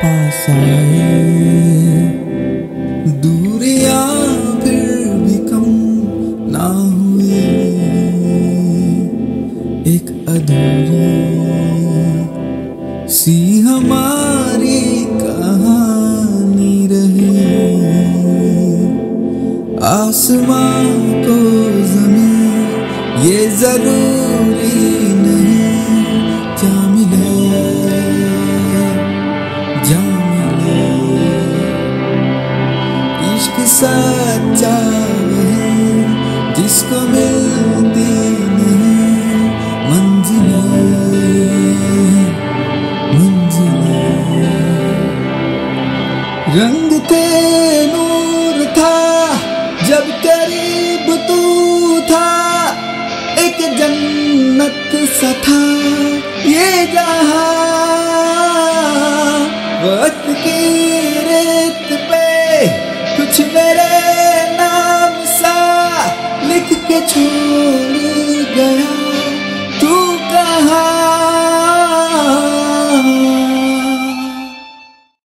पास आए, दूरियां फिर भी कम ना हुई, एक अधूरी सी हमारी कहानी रही। आसमां को ज़मीन ये जरूरी नहीं, क्या मिले जा मिले, इश्क सच्चा है जिसको मिलती नहीं मंजिलें मंजिलें। रंग थे नूर था जब करीब तू था, एक जन्नत सा था ये जहां।